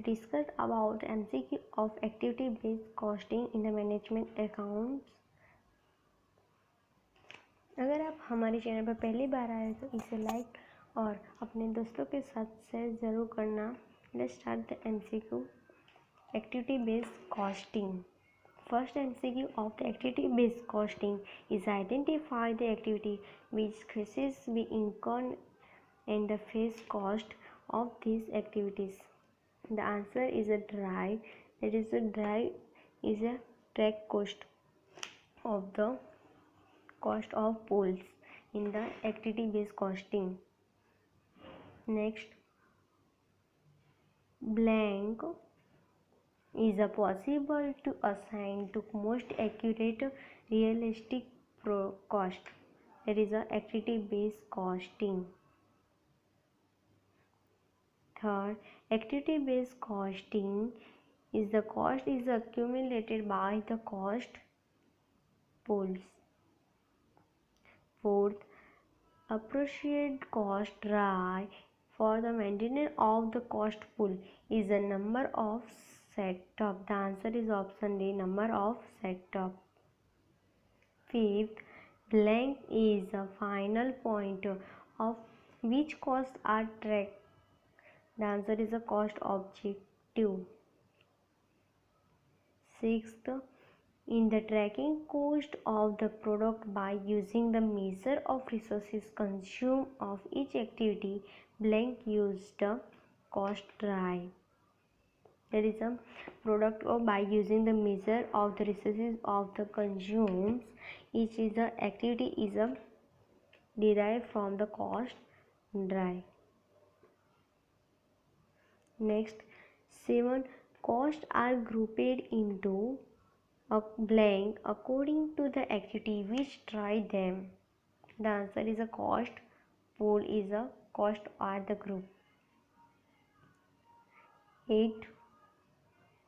discuss about MCQ of activity based costing in the management accounts। अगर आप हमारे channel पर पहली बार आए तो इसे लाइक और अपने दोस्तों के साथ शेयर ज़रूर करना। Let's start the MCQ activity based costing। First MCQ of the activity based costing is identify the activity which expenses we incur and the face cost of these activities। The answer is a drive. That is, a drive is a track cost of the cost of pools in the activity based costing। Next, blank is a possible to assign to most accurate realistic cost। That is a activity based costing। Third, activity based costing is the cost is accumulated by the cost pools। Fourth, appropriate cost drive for the maintenance of the cost pool is the number of setup। The answer is option D, number of setup। Fifth, blank is the final point of which costs are tracked। The answer is the cost objective। Sixth, in the tracking cost of the product by using the measure of resources consumed of each activity, blank used the cost drive। That is a product or by using the measure of the resources of the consumes each is the activity is a derived from the cost drive। Next, 7, costs are grouped into a blank according to the activity which drive them। The answer is a cost pool is a cost or the group। 8,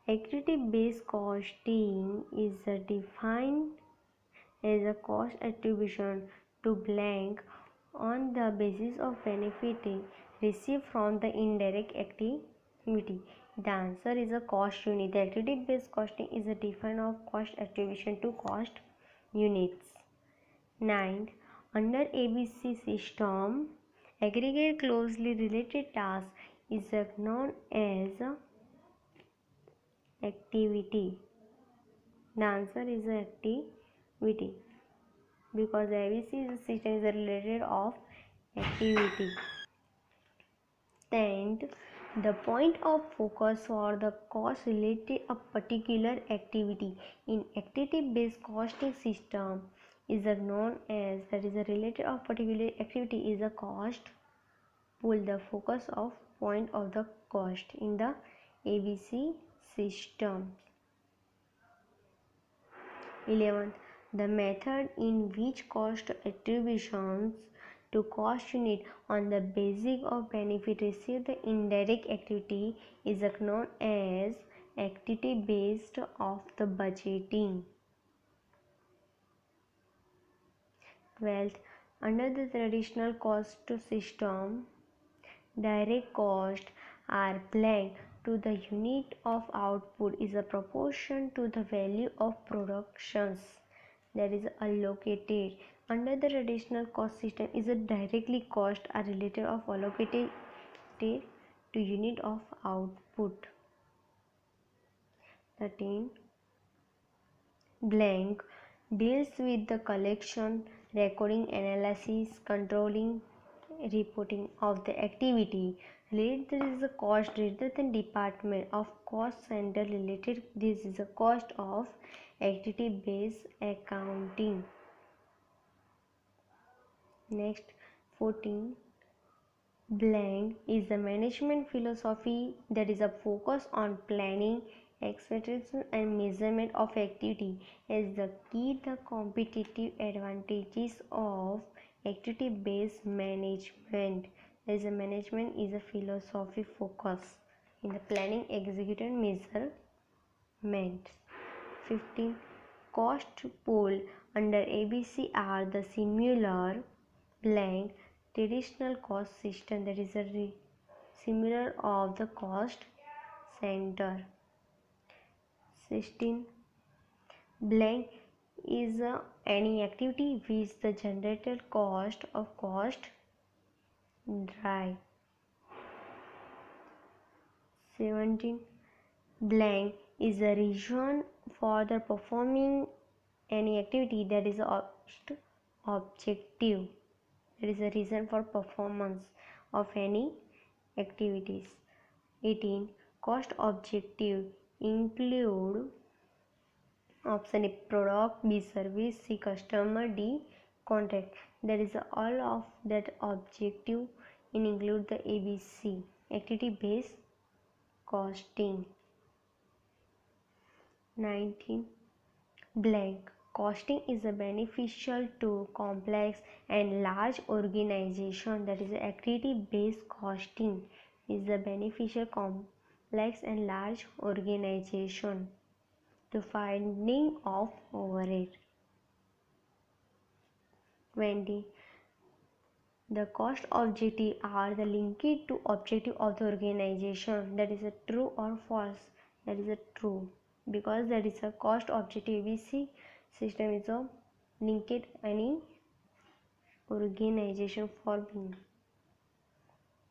activity based costing is defined as a cost attribution to blank on the basis of benefit received from the indirect activity। The answer is a cost unit। The activity based costing is a definition of cost attribution to cost units। 9, under ABC system, aggregate closely related task is known as activity। The answer is activity because ABC system is related of activity। 10th, the point of focus for the cost related a particular activity in activity based costing system is known as, that is a related of particular activity is a cost pool, the focus of point of the cost in the ABC system। 11th, the method in which cost attributions to cost unit on the basis of benefit received the indirect activity is known as activity based of the budgeting। 12th, under the traditional cost system, direct costs are blank to the unit of output is a proportion to the value of productions that is allocated। Under the traditional cost system is a directly cost are related of allocated to unit of output। 13, blank deals with the collection, recording, analysis, controlling, reporting of the activity related. This is a cost rather than department of cost center related. This is a cost of activity based accounting। Next, 14, blank is the management philosophy that is a focus on planning, expectation and measurement of activity as the key the competitive advantages of activity based management। As a management is a philosophy focus in the planning, execution, measurement। 15, cost pool under ABC are the similar blank traditional cost system, that is a similar of the cost center. 16. Blank is any activity which the generated cost dry. 17. Blank is the reason for the performing any activity that is objective. That is the reason for performance of any activities. 18. Cost objective include option A product, B service, C customer, D contract. That is all of that objective include the ABC activity based costing. 19. Blank costing is a beneficial to complex and large organization. That is activity based costing is the beneficial complex and large organization to finding of overhead. 20. The cost objective are the linked to objective of the organization. That is a true or false. That is a true, because that is a cost objective ABC system is a linked any organization for being.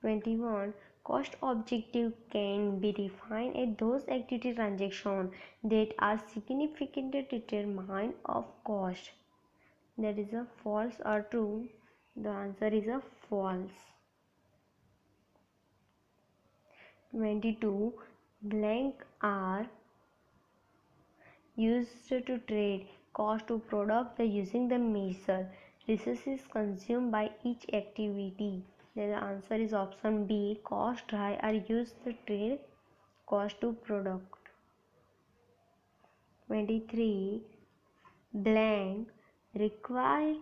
21. Cost objective can be defined as those activity transactions that are significant determinant of cost. That is a false or true. The answer is a false. 22. Blank are used to trade cost to product using the measure resources consumed by each activity. The answer is option B. Cost dry are used to trade cost to product. 23. Blank require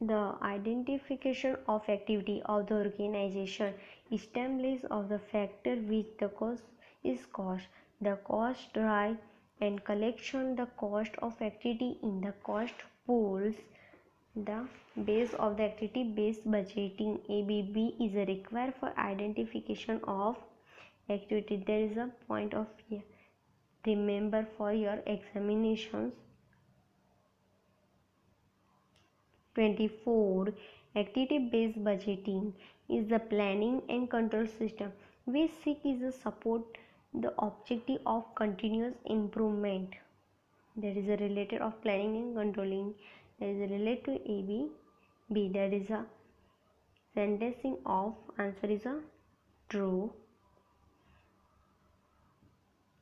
the identification of activity of the organization, establish of the factor which the cost is cost, the cost dry, and collection the cost of activity in the cost pools. The base of the activity based budgeting ABB is required for identification of activity. There is a point of remember for your examinations. 24. Activity based budgeting is the planning and control system which seeks to support the objective of continuous improvement. That is a related of planning and controlling. That is related to ABB. That is a sentencing of answer is a true.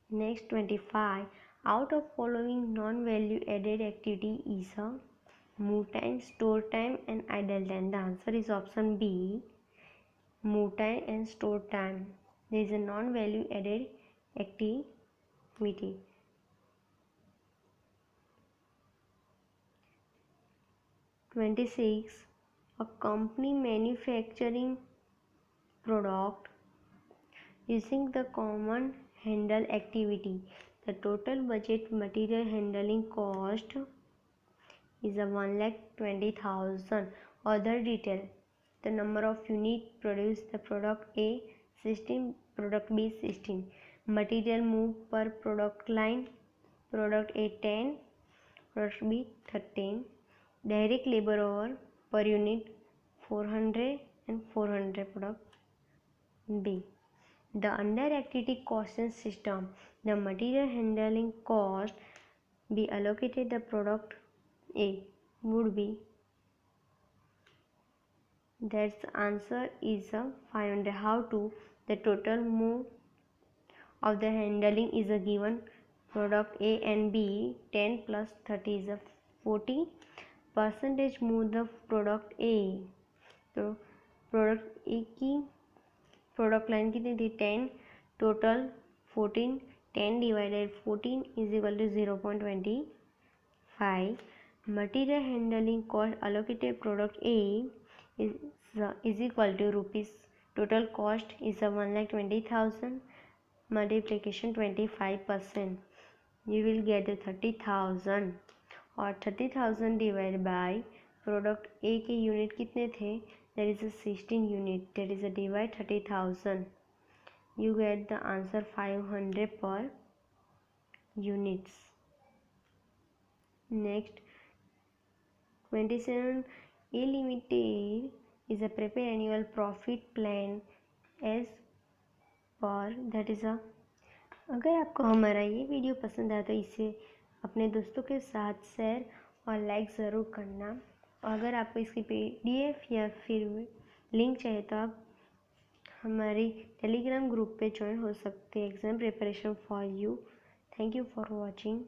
Next 25. Out of following non-value added activity is a move time, store time and idle time. The answer is option B. Move time and store time. There is a non-value added activity. 26. A company manufacturing product using the common handle activity. The total budget material handling cost is a 1,20,000. Other detail: the number of units produced, the product A 16, product B 16. Material moved per product line, product A 10, product B 13. Direct labor hour per unit 400 and 400 product B. The under activity costing system, the material handling cost be allocated the product A would be, that's answer is a 500. How to? The total move of the handling is a given product A and B 10 plus 30 is a 40. Percentage move the product A, तो product A की product line कितनी थी 10, total 14, 10 divided 14 is equal to 0.25. Material handling cost allocated product A is equal to rupees, total cost is 1,20,000 multiplication 25%, you will get 30,000 और 30,000 divide by product ए के unit कितने थे, that is 16 unit, that is divide 30,000 you get the answer 500 per units. Next, 27 A Limited is a prepare annual profit plan as पर that is a. अगर आपको हमारा ये video पसंद आया तो इसे अपने दोस्तों के साथ शेयर और लाइक ज़रूर करना। और अगर आपको इसकी PDF या फिर लिंक चाहिए तो आप हमारी टेलीग्राम ग्रुप पे ज्वाइन हो सकते हैं, exam preparation for you. Thank you for watching.